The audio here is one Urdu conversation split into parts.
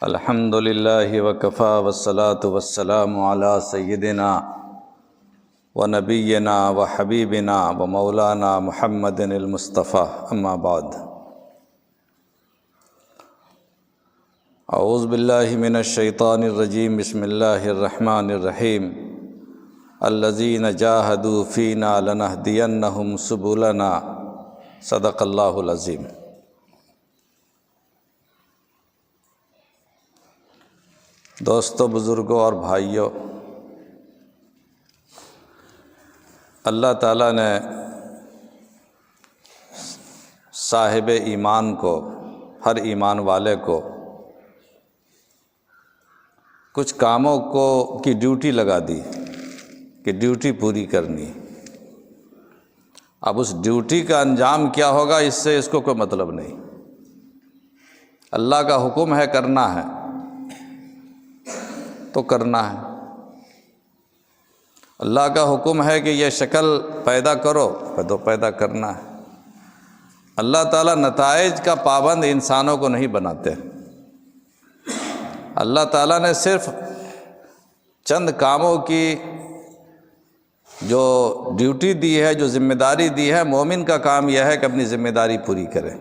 الحمد للہ وکفیٰ والصلاة والسلام علی سیدنا و نبینا و حبیبنا و مولانا محمد المصطفیٰ اما بعد۔ اعوذ باللہ من الشیطان الرجیم، بسم اللہ الرحمن الرحیم۔ الذین جاہدوا فینا لنہدینہم سبلنا، صدق اللہ العظیم۔ دوستو، بزرگوں اور بھائیوں، اللہ تعالیٰ نے صاحب ایمان کو، ہر ایمان والے کو کچھ کاموں کی ڈیوٹی لگا دی کہ ڈیوٹی پوری کرنی۔ اب اس ڈیوٹی کا انجام کیا ہوگا اس سے اس کو کوئی مطلب نہیں۔ اللہ کا حکم ہے کرنا ہے تو کرنا ہے، اللہ کا حکم ہے کہ یہ شکل پیدا کرو تو پیدا کرنا ہے۔ اللہ تعالیٰ نتائج کا پابند انسانوں کو نہیں بناتے۔ اللہ تعالیٰ نے صرف چند کاموں کی جو ڈیوٹی دی ہے، جو ذمہ داری دی ہے، مومن کا کام یہ ہے کہ اپنی ذمہ داری پوری کرے۔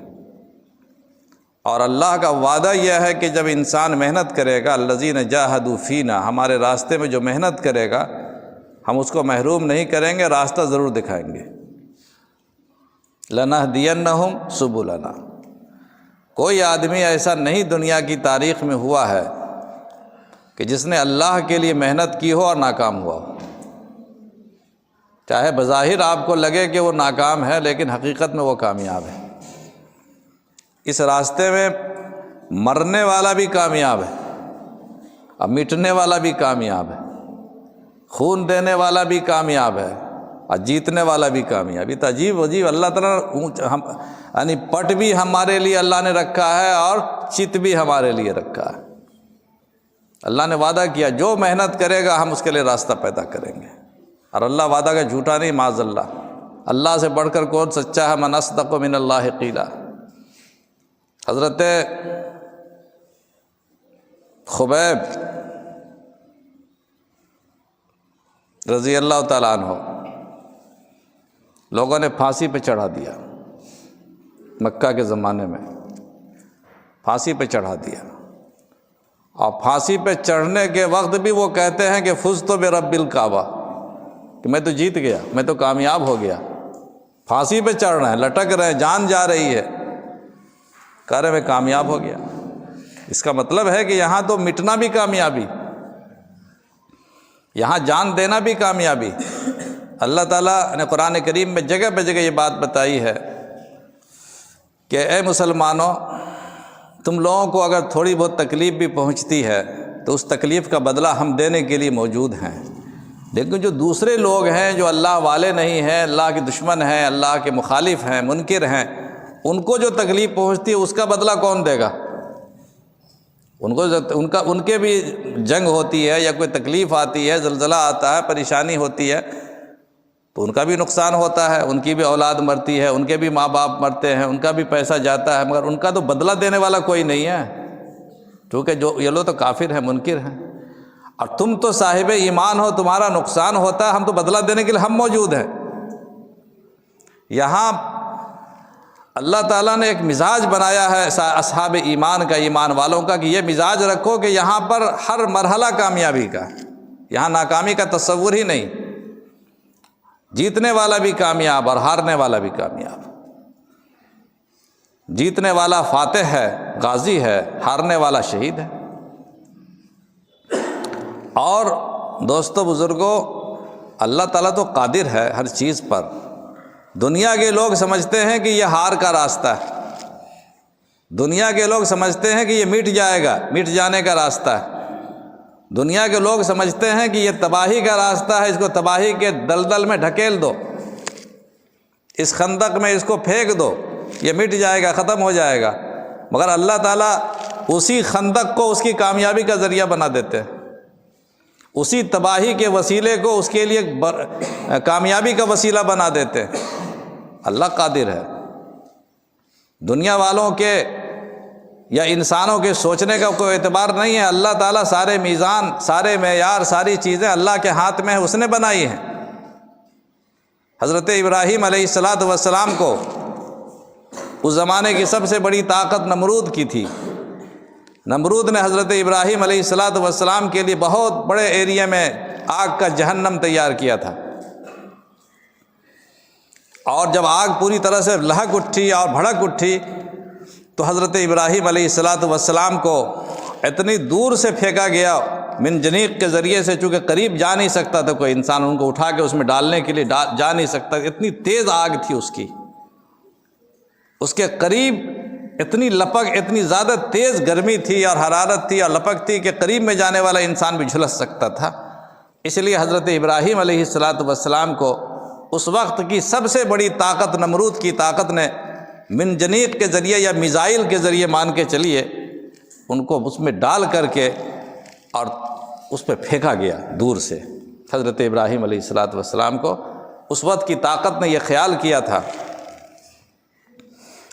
اور اللہ کا وعدہ یہ ہے کہ جب انسان محنت کرے گا، الذین جاہدوا فینا، ہمارے راستے میں جو محنت کرے گا ہم اس کو محروم نہیں کریں گے، راستہ ضرور دکھائیں گے۔ لنہدینہم سبلنا، کوئی آدمی ایسا نہیں دنیا کی تاریخ میں ہوا ہے کہ جس نے اللہ کے لیے محنت کی ہو اور ناکام ہوا ہو۔ چاہے بظاہر آپ کو لگے کہ وہ ناکام ہے، لیکن حقیقت میں وہ کامیاب ہے۔ اس راستے میں مرنے والا بھی کامیاب ہے اور مٹنے والا بھی کامیاب ہے، خون دینے والا بھی کامیاب ہے اور جیتنے والا بھی کامیاب۔ یہ تو عجیب عجیب اللہ تعالیٰ یعنی پٹ بھی ہمارے لیے اللہ نے رکھا ہے اور چت بھی ہمارے لیے رکھا ہے۔ اللہ نے وعدہ کیا جو محنت کرے گا ہم اس کے لیے راستہ پیدا کریں گے، اور اللہ وعدہ کا جھوٹا نہیں، معاذ اللہ۔ اللہ سے بڑھ کر کون سچا ہے؟ من اصدق من اللہ قیلا۔ حضرت خبیب رضی اللہ تعالیٰ عنہ لوگوں نے پھانسی پہ چڑھا دیا، مکہ کے زمانے میں پھانسی پہ چڑھا دیا، اور پھانسی پہ چڑھنے کے وقت بھی وہ کہتے ہیں کہ فزت برب الکعبہ، کہ میں تو جیت گیا، میں تو کامیاب ہو گیا۔ پھانسی پہ چڑھ رہے ہیں، لٹک رہے ہیں، جان جا رہی ہے، کہہ رہے میں کامیاب ہو گیا۔ اس کا مطلب ہے کہ یہاں تو مٹنا بھی کامیابی، یہاں جان دینا بھی کامیابی۔ اللہ تعالیٰ نے قرآن کریم میں جگہ پہ جگہ یہ بات بتائی ہے کہ اے مسلمانوں، تم لوگوں کو اگر تھوڑی بہت تکلیف بھی پہنچتی ہے تو اس تکلیف کا بدلہ ہم دینے کے لیے موجود ہیں۔ لیکن جو دوسرے لوگ ہیں، جو اللہ والے نہیں ہیں، اللہ کے دشمن ہیں، اللہ کے مخالف ہیں، منکر ہیں، ان کو جو تکلیف پہنچتی ہے اس کا بدلہ کون دے گا؟ ان کے بھی جنگ ہوتی ہے یا کوئی تکلیف آتی ہے، زلزلہ آتا ہے، پریشانی ہوتی ہے، تو ان کا بھی نقصان ہوتا ہے، ان کی بھی اولاد مرتی ہے، ان کے بھی ماں باپ مرتے ہیں، ان کا بھی پیسہ جاتا ہے، مگر ان کا تو بدلہ دینے والا کوئی نہیں ہے، کیونکہ جو یہ لوگ تو کافر ہیں، منکر ہیں۔ اور تم تو صاحب ایمان ہو، تمہارا نقصان ہوتا ہے، ہم تو بدلہ دینے کے لیے ہم موجود ہیں۔ یہاں اللہ تعالیٰ نے ایک مزاج بنایا ہے اصحاب ایمان کا، ایمان والوں کا، کہ یہ مزاج رکھو کہ یہاں پر ہر مرحلہ کامیابی کا، یہاں ناکامی کا تصور ہی نہیں، جیتنے والا بھی کامیاب اور ہارنے والا بھی کامیاب۔ جیتنے والا فاتح ہے، غازی ہے، ہارنے والا شہید ہے۔ اور دوستو بزرگوں، اللہ تعالیٰ تو قادر ہے ہر چیز پر۔ دنیا کے لوگ سمجھتے ہیں کہ یہ ہار کا راستہ ہے، دنیا کے لوگ سمجھتے ہیں کہ یہ مٹ جائے گا، مٹ جانے کا راستہ ہے، دنیا کے لوگ سمجھتے ہیں کہ یہ تباہی کا راستہ ہے، اس کو تباہی کے دلدل میں ڈھکیل دو، اس خندق میں اس کو پھینک دو، یہ مٹ جائے گا، ختم ہو جائے گا۔ مگر اللہ تعالیٰ اسی خندق کو اس کی کامیابی کا ذریعہ بنا دیتے ہیں، اسی تباہی کے وسیلے کو اس کے لیے کامیابی کا وسیلہ بنا دیتے ہیں۔ اللہ قادر ہے۔ دنیا والوں کے یا انسانوں کے سوچنے کا کوئی اعتبار نہیں ہے۔ اللہ تعالیٰ سارے میزان، سارے معیار، ساری چیزیں اللہ کے ہاتھ میں ہیں، اس نے بنائی ہیں۔ حضرت ابراہیم علیہ السلام کو اس زمانے کی سب سے بڑی طاقت نمرود کی تھی۔ نمرود نے حضرت ابراہیم علیہ السلام کے لیے بہت بڑے ایریا میں آگ کا جہنم تیار کیا تھا، اور جب آگ پوری طرح سے لہک اٹھی اور بھڑک اٹھی تو حضرت ابراہیم علیہ السلام کو اتنی دور سے پھینکا گیا منجنیق کے ذریعے سے، چونکہ قریب جا نہیں سکتا تھا کوئی انسان، ان کو اٹھا کے اس میں ڈالنے کے لیے جا نہیں سکتا، اتنی تیز آگ تھی اس کے قریب، اتنی لپک، اتنی زیادہ تیز گرمی تھی اور حرارت تھی اور لپک تھی کہ قریب میں جانے والا انسان بھی جھلس سکتا تھا۔ اس لیے حضرت ابراہیم علیہ السلام کو اس وقت کی سب سے بڑی طاقت، نمرود کی طاقت نے منجنیق کے ذریعے یا میزائل کے ذریعے مان کے چلیے ان کو اس میں ڈال کر کے اور اس پہ پھینکا گیا دور سے۔ حضرت ابراہیم علیہ السلام کو اس وقت کی طاقت نے یہ خیال کیا تھا،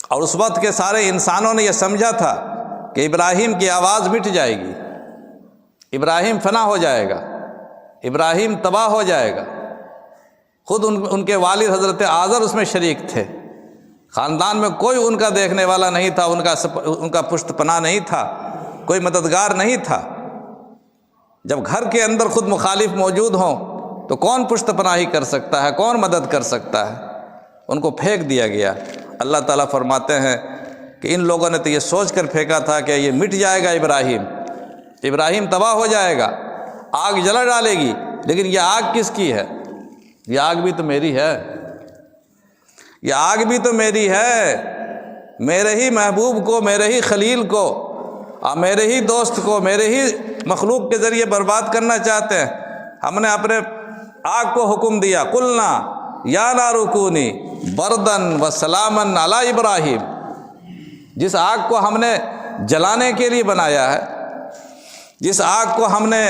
اور اس وقت کے سارے انسانوں نے یہ سمجھا تھا کہ ابراہیم کی آواز مٹ جائے گی، ابراہیم فنا ہو جائے گا، ابراہیم تباہ ہو جائے گا۔ خود ان کے والد حضرت آذر اس میں شریک تھے، خاندان میں کوئی ان کا دیکھنے والا نہیں تھا، ان کا پشت پناہ نہیں تھا، کوئی مددگار نہیں تھا۔ جب گھر کے اندر خود مخالف موجود ہوں تو کون پشت پناہی کر سکتا ہے، کون مدد کر سکتا ہے؟ ان کو پھینک دیا گیا۔ اللہ تعالیٰ فرماتے ہیں کہ ان لوگوں نے تو یہ سوچ کر پھینکا تھا کہ یہ مٹ جائے گا، ابراہیم تباہ ہو جائے گا، آگ جلا ڈالے گی، لیکن یہ آگ کس کی ہے؟ یہ آگ بھی تو میری ہے، یہ آگ بھی تو میری ہے، میرے ہی محبوب کو، میرے ہی خلیل کو اور میرے ہی دوست کو، میرے ہی مخلوق کے ذریعے برباد کرنا چاہتے ہیں۔ ہم نے اپنے آگ کو حکم دیا، قلنا یا نار کونی بردن و سلامن علی ابراہیم۔ جس آگ کو ہم نے جلانے کے لیے بنایا ہے، جس آگ کو ہم نے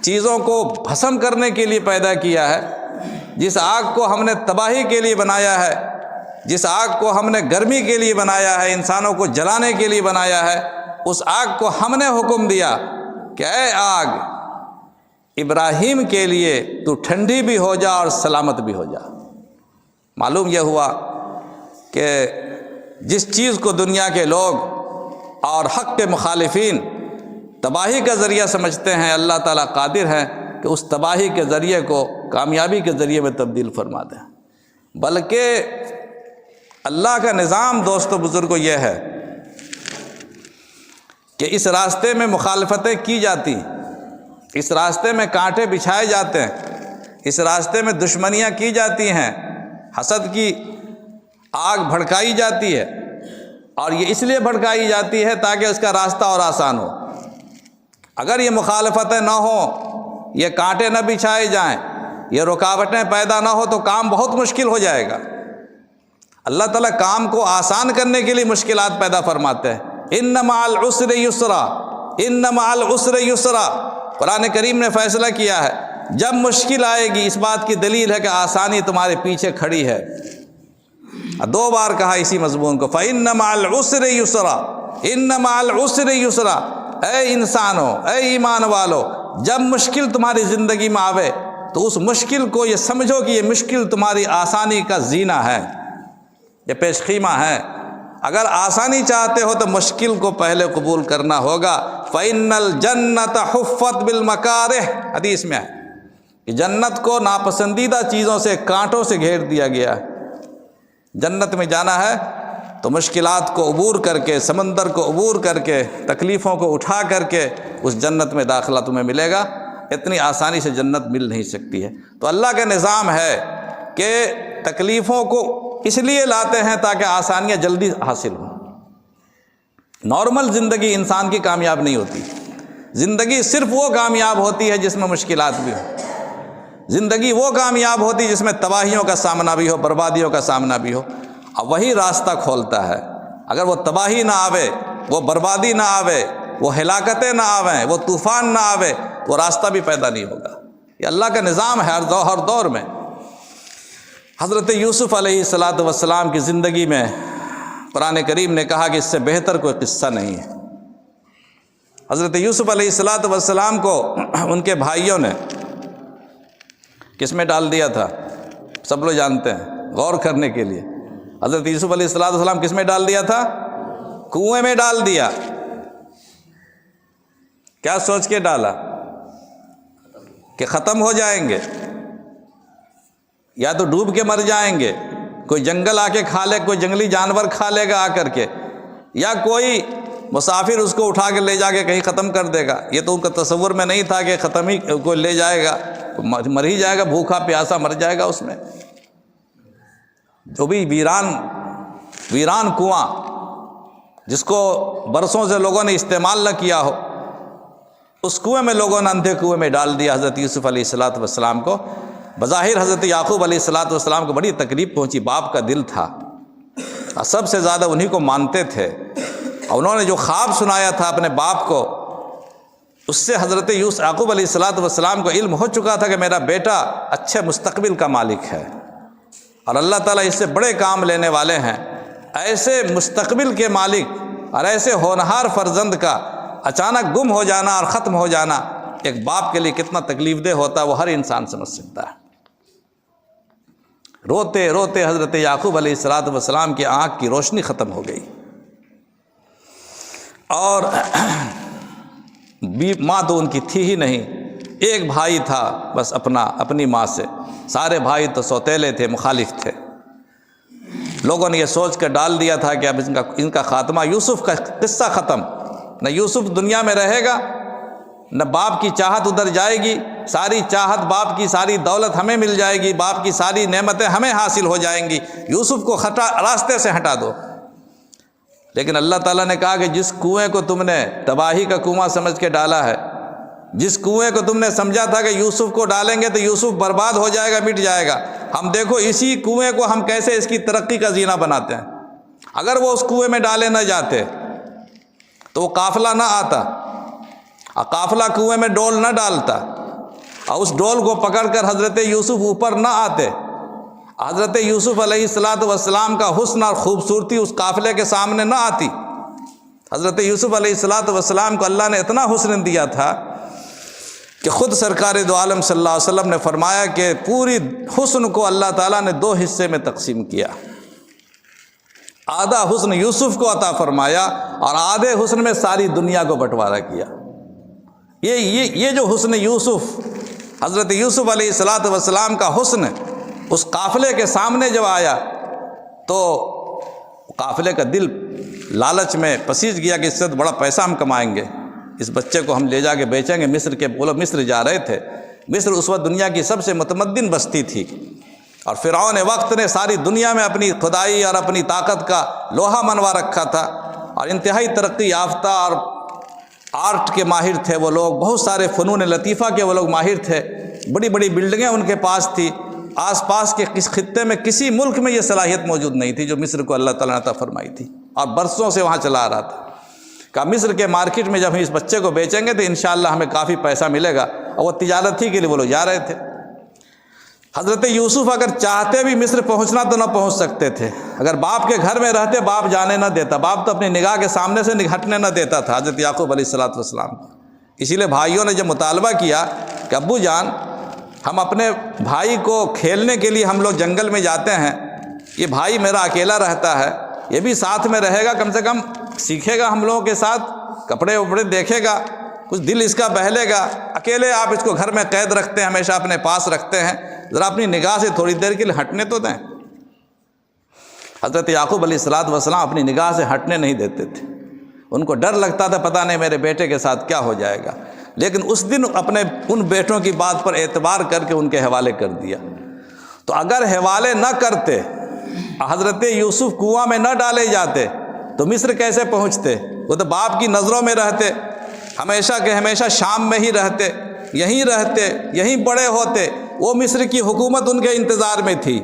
چیزوں کو بھسم کرنے کے لیے پیدا کیا ہے، جس آگ کو ہم نے تباہی کے لیے بنایا ہے، جس آگ کو ہم نے گرمی کے لیے بنایا ہے، انسانوں کو جلانے کے لیے بنایا ہے، اس آگ کو ہم نے حکم دیا کہ اے آگ، ابراہیم کے لیے تو ٹھنڈی بھی ہو جا اور سلامت بھی ہو جا۔ معلوم یہ ہوا کہ جس چیز کو دنیا کے لوگ اور حق کے مخالفین تباہی کا ذریعہ سمجھتے ہیں، اللہ تعالیٰ قادر ہے کہ اس تباہی کے ذریعے کو کامیابی کے ذریعے میں تبدیل فرما دیں۔ بلکہ اللہ کا نظام دوستو بزرگوں یہ ہے کہ اس راستے میں مخالفتیں کی جاتی، اس راستے میں کانٹے بچھائے جاتے ہیں، اس راستے میں دشمنیاں کی جاتی ہیں، حسد کی آگ بھڑکائی جاتی ہے، اور یہ اس لیے بھڑکائی جاتی ہے تاکہ اس کا راستہ اور آسان ہو۔ اگر یہ مخالفتیں نہ ہوں، یہ کانٹے نہ بچھائے جائیں، یہ رکاوٹیں پیدا نہ ہو تو کام بہت مشکل ہو جائے گا۔ اللہ تعالیٰ کام کو آسان کرنے کے لیے مشکلات پیدا فرماتے ہیں۔ ان مع العسر یسرا، ان مع العسر یسرا۔ قرآن کریم نے فیصلہ کیا ہے جب مشکل آئے گی، اس بات کی دلیل ہے کہ آسانی تمہارے پیچھے کھڑی ہے۔ 2 بار کہا اسی مضمون کو، فَإِنَّ مَعَ الْعُسْرِ يُسْرًا، إِنَّ مَعَ الْعُسْرِ يُسْرًا۔ اے انسانوں، اے ایمان والو، جب مشکل تمہاری زندگی میں آوے تو اس مشکل کو یہ سمجھو کہ یہ مشکل تمہاری آسانی کا زینہ ہے، یہ پیش خیمہ ہے۔ اگر آسانی چاہتے ہو تو مشکل کو پہلے قبول کرنا ہوگا۔ فَإِنَّ الْجَنَّةَ حُفَّتْ بِالْمَكَارِهِ، حدیث میں ہے کہ جنت کو ناپسندیدہ چیزوں سے، کانٹوں سے گھیر دیا گیا ہے۔ جنت میں جانا ہے تو مشکلات کو عبور کر کے، سمندر کو عبور کر کے، تکلیفوں کو اٹھا کر کے اس جنت میں داخلہ تمہیں ملے گا۔ اتنی آسانی سے جنت مل نہیں سکتی ہے۔ تو اللہ کا نظام ہے کہ تکلیفوں کو اس لیے لاتے ہیں تاکہ آسانیاں جلدی حاصل ہوں۔ نارمل زندگی انسان کی کامیاب نہیں ہوتی، زندگی صرف وہ کامیاب ہوتی ہے جس میں مشکلات بھی ہوں، زندگی وہ کامیاب ہوتی جس میں تباہیوں کا سامنا بھی ہو، بربادیوں کا سامنا بھی ہو، اور وہی راستہ کھولتا ہے۔ اگر وہ تباہی نہ آوے، وہ بربادی نہ آوے، وہ ہلاکتیں نہ آویں، وہ طوفان نہ آوے، وہ راستہ بھی پیدا نہیں ہوگا۔ یہ اللہ کا نظام ہے ہر دور میں۔ حضرت یوسف علیہ السلام کی زندگی میں قرآن کریم نے کہا کہ اس سے بہتر کوئی قصہ نہیں ہے۔ حضرت یوسف علیہ السلام کو ان کے بھائیوں نے کس میں ڈال دیا تھا؟ سب لوگ جانتے ہیں، غور کرنے کے لیے۔ حضرت یوسف علیہ السلام کس میں ڈال دیا تھا؟ کنویں میں ڈال دیا۔ کیا سوچ کے ڈالا؟ کہ ختم ہو جائیں گے، یا تو ڈوب کے مر جائیں گے، کوئی جنگل آ کے کھا لے، کوئی جنگلی جانور کھا لے گا آ کر کے، یا کوئی مسافر اس کو اٹھا کے لے جا کے کہیں ختم کر دے گا۔ یہ تو ان کا تصور میں نہیں تھا کہ ختم ہی کوئی لے جائے گا، مر ہی جائے گا، بھوکا پیاسا مر جائے گا اس میں۔ جو بھی ویران کنواں جس کو برسوں سے لوگوں نے استعمال نہ کیا ہو، اس کنویں میں لوگوں نے اندھے کنویں میں ڈال دیا حضرت یوسف علیہ السلام کو۔ بظاہر حضرت یعقوب علیہ السلام کو بڑی تکلیف پہنچی، باپ کا دل تھا اور سب سے زیادہ انہی کو مانتے تھے، اور انہوں نے جو خواب سنایا تھا اپنے باپ کو، اس سے حضرت یعقوب علیہ السلام کو علم ہو چکا تھا کہ میرا بیٹا اچھے مستقبل کا مالک ہے، اور اللہ تعالیٰ اس سے بڑے کام لینے والے ہیں۔ ایسے مستقبل کے مالک اور ایسے ہونہار فرزند کا اچانک گم ہو جانا اور ختم ہو جانا ایک باپ کے لیے کتنا تکلیف دہ ہوتا ہے، وہ ہر انسان سمجھ سکتا ہے۔ روتے روتے حضرت یعقوب علیہ السلام کی آنکھ کی روشنی ختم ہو گئی، اور ماں تو ان کی تھی ہی نہیں، ایک بھائی تھا بس اپنی ماں سے، سارے بھائی تو سوتیلے تھے، مخالف تھے۔ لوگوں نے یہ سوچ کر ڈال دیا تھا کہ اب ان کا خاتمہ، یوسف کا قصہ ختم، نہ یوسف دنیا میں رہے گا، نہ باپ کی چاہت ادھر جائے گی، ساری چاہت باپ کی، ساری دولت ہمیں مل جائے گی، باپ کی ساری نعمتیں ہمیں حاصل ہو جائیں گی، یوسف کو راستے سے ہٹا دو۔ لیکن اللہ تعالیٰ نے کہا کہ جس کنویں کو تم نے تباہی کا کنواں سمجھ کے ڈالا ہے، جس کنویں کو تم نے سمجھا تھا کہ یوسف کو ڈالیں گے تو یوسف برباد ہو جائے گا، مٹ جائے گا، ہم دیکھو اسی کنویں کو ہم کیسے اس کی ترقی کا زینہ بناتے ہیں۔ اگر وہ اس کنویں میں ڈالے نہ جاتے تو وہ قافلہ نہ آتا، اور قافلہ کنویں میں ڈول نہ ڈالتا، اور اس ڈول کو پکڑ کر حضرت یوسف اوپر نہ آتے، حضرت یوسف علیہ السلام کا حسن اور خوبصورتی اس قافلے کے سامنے نہ آتی۔ حضرت یوسف علیہ السلام کو اللہ نے اتنا حسن دیا تھا کہ خود سرکار دو عالم صلی اللہ علیہ وسلم نے فرمایا کہ پوری حسن کو اللہ تعالیٰ نے 2 حصے میں تقسیم کیا، آدھا حسن یوسف کو عطا فرمایا اور آدھے حسن میں ساری دنیا کو بٹوارا کیا۔ یہ جو حسن یوسف، حضرت یوسف علیہ السلام کا حسن اس قافلے کے سامنے جب آیا تو قافلے کا دل لالچ میں پسیج گیا کہ اس سے بڑا پیسہ ہم کمائیں گے، اس بچے کو ہم لے جا کے بیچیں گے مصر کے۔ وہ لوگ مصر جا رہے تھے، مصر اس وقت دنیا کی سب سے متمدن بستی تھی، اور فرعون وقت نے ساری دنیا میں اپنی خدائی اور اپنی طاقت کا لوہا منوا رکھا تھا، اور انتہائی ترقی یافتہ اور آرٹ کے ماہر تھے وہ لوگ، بہت سارے فنون لطیفہ کے وہ لوگ ماہر تھے، بڑی بڑی بلڈنگیں ان کے پاس تھی۔ آس پاس کے کس خطے میں کسی ملک میں یہ صلاحیت موجود نہیں تھی جو مصر کو اللہ تعالیٰ نے عطا فرمائی تھی، اور برسوں سے وہاں چلا آ رہا تھا۔ کہا مصر کے مارکیٹ میں جب ہم اس بچے کو بیچیں گے تو انشاءاللہ ہمیں کافی پیسہ ملے گا، اور وہ تجارت ہی کے لیے وہ لوگ جا رہے تھے۔ حضرت یوسف اگر چاہتے بھی مصر پہنچنا تو نہ پہنچ سکتے تھے، اگر باپ کے گھر میں رہتے باپ جانے نہ دیتا، باپ تو اپنی نگاہ کے سامنے سے ہٹنے نہ دیتا تھا حضرت یعقوب علیہ السلام۔ اسی لیے بھائیوں نے جب مطالبہ کیا کہ ابو جان ہم اپنے بھائی کو کھیلنے کے لیے ہم لوگ جنگل میں جاتے ہیں، یہ بھائی میرا اکیلا رہتا ہے، یہ بھی ساتھ میں رہے گا، کم سے کم سیکھے گا ہم لوگوں کے ساتھ، کپڑے وپڑے دیکھے گا، کچھ دل اس کا بہلے گا، اکیلے آپ اس کو گھر میں قید رکھتے ہیں، ہمیشہ اپنے پاس رکھتے ہیں، ذرا اپنی نگاہ سے تھوڑی دیر کے لیے ہٹنے تو دیں۔ حضرت یعقوب علیہ السلام اپنی نگاہ سے ہٹنے نہیں دیتے تھے، ان کو ڈر لگتا تھا پتہ نہیں میرے بیٹے کے ساتھ کیا ہو جائے گا، لیکن اس دن اپنے ان بیٹوں کی بات پر اعتبار کر کے ان کے حوالے کر دیا۔ تو اگر حوالے نہ کرتے، حضرت یوسف کنواں میں نہ ڈالے جاتے تو مصر کیسے پہنچتے؟ وہ تو باپ کی نظروں میں رہتے، ہمیشہ کے ہمیشہ شام میں ہی رہتے، یہیں رہتے، یہیں بڑے ہوتے، وہ مصر کی حکومت ان کے انتظار میں تھی،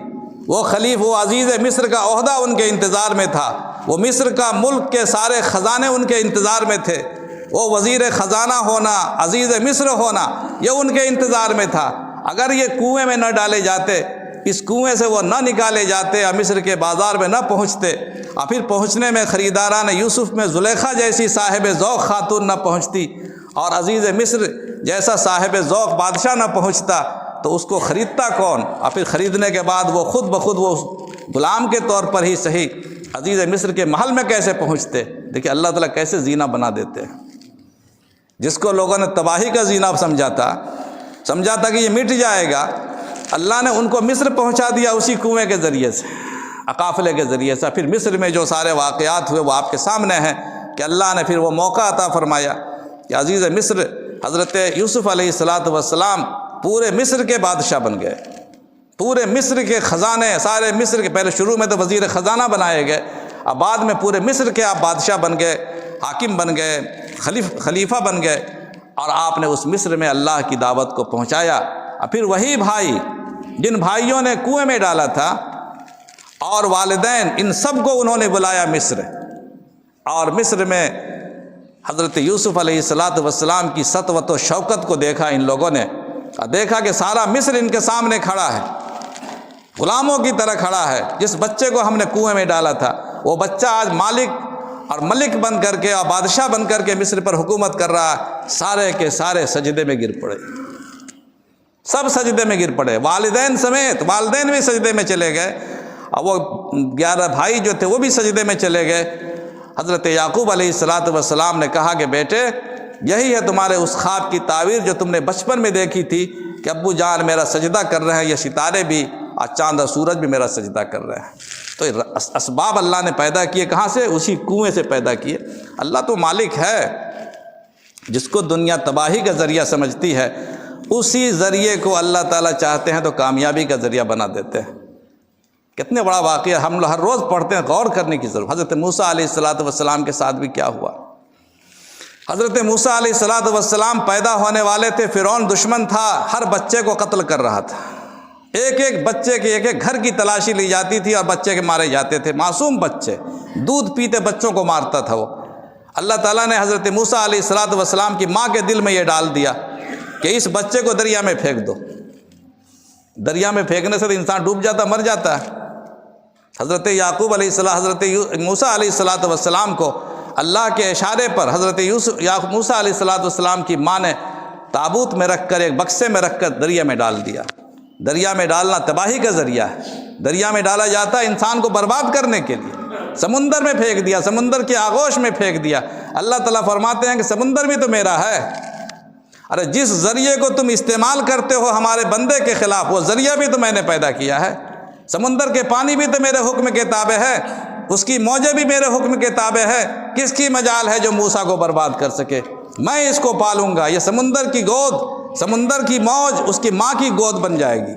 وہ خلیفہ، وہ عزیز مصر کا عہدہ ان کے انتظار میں تھا، وہ مصر کا ملک کے سارے خزانے ان کے انتظار میں تھے، وہ وزیر خزانہ ہونا، عزیز مصر ہونا، یہ ان کے انتظار میں تھا۔ اگر یہ کنویں میں نہ ڈالے جاتے اس کنویں سے وہ نہ نکالے جاتے اور مصر کے بازار میں نہ پہنچتے، اور پھر پہنچنے میں خریداران یوسف میں زلیخا جیسی صاحب ذوق خاتون نہ پہنچتی، اور عزیز مصر جیسا صاحب ذوق بادشاہ نہ پہنچتا، تو اس کو خریدتا کون؟ اور پھر خریدنے کے بعد وہ خود بخود وہ غلام کے طور پر ہی صحیح عزیز مصر کے محل میں کیسے پہنچتے؟ دیکھیں اللہ تعالیٰ کیسے زینہ بنا دیتے ہیں۔ جس کو لوگوں نے تباہی کا زینہ سمجھا تھا کہ یہ مٹ جائے گا، اللہ نے ان کو مصر پہنچا دیا اسی کنویں کے ذریعے سے، قافلے کے ذریعے سے۔ پھر مصر میں جو سارے واقعات ہوئے وہ آپ کے سامنے ہیں کہ اللہ نے پھر وہ موقع عطا فرمایا کہ عزیز مصر حضرت یوسف علیہ السلام پورے مصر کے بادشاہ بن گئے، پورے مصر کے خزانے، سارے مصر کے، پہلے شروع میں تو وزیر خزانہ بنائے گئے، اب بعد میں پورے مصر کے آپ بادشاہ بن گئے، حاکم بن گئے، خلیفہ بن گئے، اور آپ نے اس مصر میں اللہ کی دعوت کو پہنچایا۔ اور پھر وہی بھائی جن بھائیوں نے کنویں میں ڈالا تھا اور والدین، ان سب کو انہوں نے بلایا مصر، اور مصر میں حضرت یوسف علیہ السلام کی سطوت و شوکت کو دیکھا ان لوگوں نے، اور دیکھا کہ سارا مصر ان کے سامنے کھڑا ہے، غلاموں کی طرح کھڑا ہے۔ جس بچے کو ہم نے کنویں میں ڈالا تھا وہ بچہ آج مالک اور ملک بن کر کے اور بادشاہ بن کر کے مصر پر حکومت کر رہا ہے۔ سارے کے سارے سجدے میں گر پڑے، سب سجدے میں گر پڑے، والدین سمیت، والدین بھی سجدے میں چلے گئے، اور وہ 11 بھائی جو تھے وہ بھی سجدے میں چلے گئے۔ حضرت یعقوب علیہ السلام نے کہا کہ بیٹے یہی ہے تمہارے اس خواب کی تعبیر جو تم نے بچپن میں دیکھی تھی کہ ابو جان میرا سجدہ کر رہے ہیں، یہ ستارے بھی اور چاند اور سورج بھی میرا سجدہ کر رہے ہیں۔ تو اسباب اللہ نے پیدا کیے کہاں سے؟ اسی کنویں سے پیدا کیے۔ اللہ تو مالک ہے، جس کو دنیا تباہی کا ذریعہ سمجھتی ہے اسی ذریعے کو اللہ تعالیٰ چاہتے ہیں تو کامیابی کا ذریعہ بنا دیتے ہیں۔ کتنے بڑا واقعہ ہم ہر روز پڑھتے ہیں، غور کرنے کی ضرورت۔ حضرت موسیٰ علیہ السلام کے ساتھ بھی کیا ہوا؟ حضرت موسیٰ علیہ السلام پیدا ہونے والے تھے، فرعون دشمن تھا، ہر بچے کو قتل کر رہا تھا، ایک ایک بچے کے ایک ایک گھر کی تلاشی لی جاتی تھی اور بچے کے مارے جاتے تھے، معصوم بچے، دودھ پیتے بچوں کو مارتا تھا وہ۔ اللہ تعالیٰ نے حضرت موسیٰ علیہ السلام کی ماں کے دل میں یہ ڈال دیا کہ اس بچے کو دریا میں پھینک دو۔ دریا میں پھینکنے سے تو انسان ڈوب جاتا، مر جاتا ہے۔ حضرت حضرت موسیٰ علیہ السلام کو اللہ کے اشارے پر حضرت موسیٰ علیہ السلام کی ماں نے تابوت میں رکھ کر، ایک بکسے میں رکھ کر دریا میں ڈال دیا۔ دریا میں ڈالنا تباہی کا ذریعہ ہے، دریا میں ڈالا جاتا ہے انسان کو برباد کرنے کے لیے۔ سمندر میں پھینک دیا، سمندر کی آغوش میں پھینک دیا۔ اللہ تعالیٰ فرماتے ہیں کہ سمندر بھی تو میرا ہے۔ ارے جس ذریعے کو تم استعمال کرتے ہو ہمارے بندے کے خلاف، وہ ذریعہ بھی تو میں نے پیدا کیا ہے۔ سمندر کے پانی بھی تو میرے حکم کے تابع ہے، اس کی موجیں بھی میرے حکم کے تابع ہے۔ کس کی مجال ہے جو موسیٰ کو برباد کر سکے؟ میں اس کو پالوں گا، یہ سمندر کی گود، سمندر کی موج اس کی ماں کی گود بن جائے گی،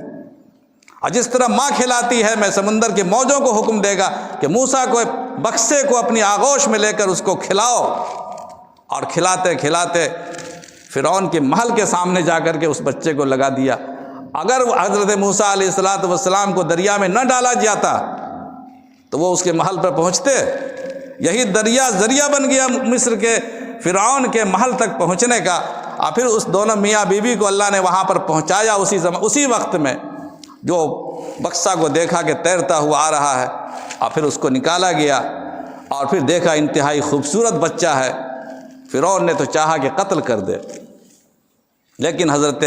اور جس طرح ماں کھلاتی ہے میں سمندر کی موجوں کو حکم دے گا کہ موسیٰ کو بکسے کو اپنی آغوش میں لے کر اس کو کھلاؤ، اور کھلاتے کھلاتے فرعون کے محل کے سامنے جا کر کے اس بچے کو لگا دیا۔ اگر حضرت موسیٰ علیہ السلام کو دریا میں نہ ڈالا جاتا تو وہ اس کے محل پر پہنچتے۔ یہی دریا ذریعہ بن گیا مصر کے فرعون کے محل تک پہنچنے کا، اور پھر اس دونوں میاں بیوی کو اللہ نے وہاں پر پہنچایا اسی وقت میں، جو بکسا کو دیکھا کہ تیرتا ہوا آ رہا ہے، اور پھر اس کو نکالا گیا، اور پھر دیکھا انتہائی خوبصورت بچہ ہے۔ فرعون نے تو چاہا کہ قتل کر دے، لیکن حضرت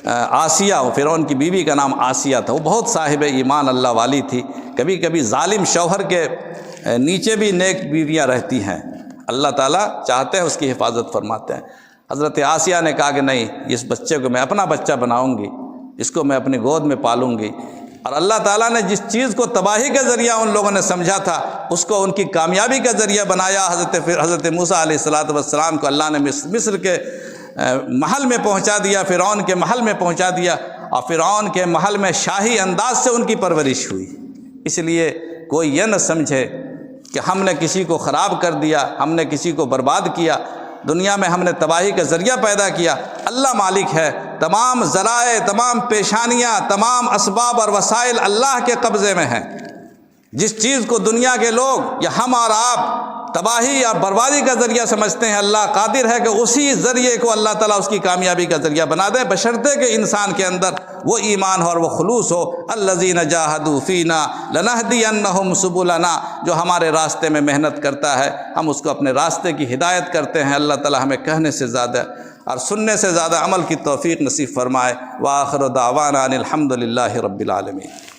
آسیہ، فرعون کی بیوی کا نام آسیہ تھا، وہ بہت صاحب ایمان اللہ والی تھی۔ کبھی کبھی ظالم شوہر کے نیچے بھی نیک بیویاں رہتی ہیں، اللہ تعالیٰ چاہتے ہیں اس کی حفاظت فرماتے ہیں۔ حضرت آسیہ نے کہا کہ نہیں، اس بچے کو میں اپنا بچہ بناؤں گی، اس کو میں اپنی گود میں پالوں گی۔ اور اللہ تعالیٰ نے جس چیز کو تباہی کا ذریعہ ان لوگوں نے سمجھا تھا اس کو ان کی کامیابی کا ذریعہ بنایا۔ حضرت موسیٰ علیہ السلام کو اللہ نے مصر کے محل میں پہنچا دیا، فرعون کے محل میں پہنچا دیا، اور فرعون کے محل میں شاہی انداز سے ان کی پرورش ہوئی۔ اس لیے کوئی یہ نہ سمجھے کہ ہم نے کسی کو خراب کر دیا، ہم نے کسی کو برباد کیا، دنیا میں ہم نے تباہی کا ذریعہ پیدا کیا۔ اللہ مالک ہے، تمام ذرائع، تمام پیشانیاں، تمام اسباب اور وسائل اللہ کے قبضے میں ہیں۔ جس چیز کو دنیا کے لوگ یا ہم اور آپ تباہی یا بربادی کا ذریعہ سمجھتے ہیں، اللہ قادر ہے کہ اسی ذریعے کو اللہ تعالیٰ اس کی کامیابی کا ذریعہ بنا دے، بشرطے کہ انسان کے اندر وہ ایمان ہو اور وہ خلوص ہو۔ الذین جاہدوا فینا لنہدینہم سبلنا، جو ہمارے راستے میں محنت کرتا ہے ہم اس کو اپنے راستے کی ہدایت کرتے ہیں۔ اللہ تعالیٰ ہمیں کہنے سے زیادہ اور سننے سے زیادہ عمل کی توفیق نصیب فرمائے۔ وآخر دعوانا ان الحمد للہ رب العالمین۔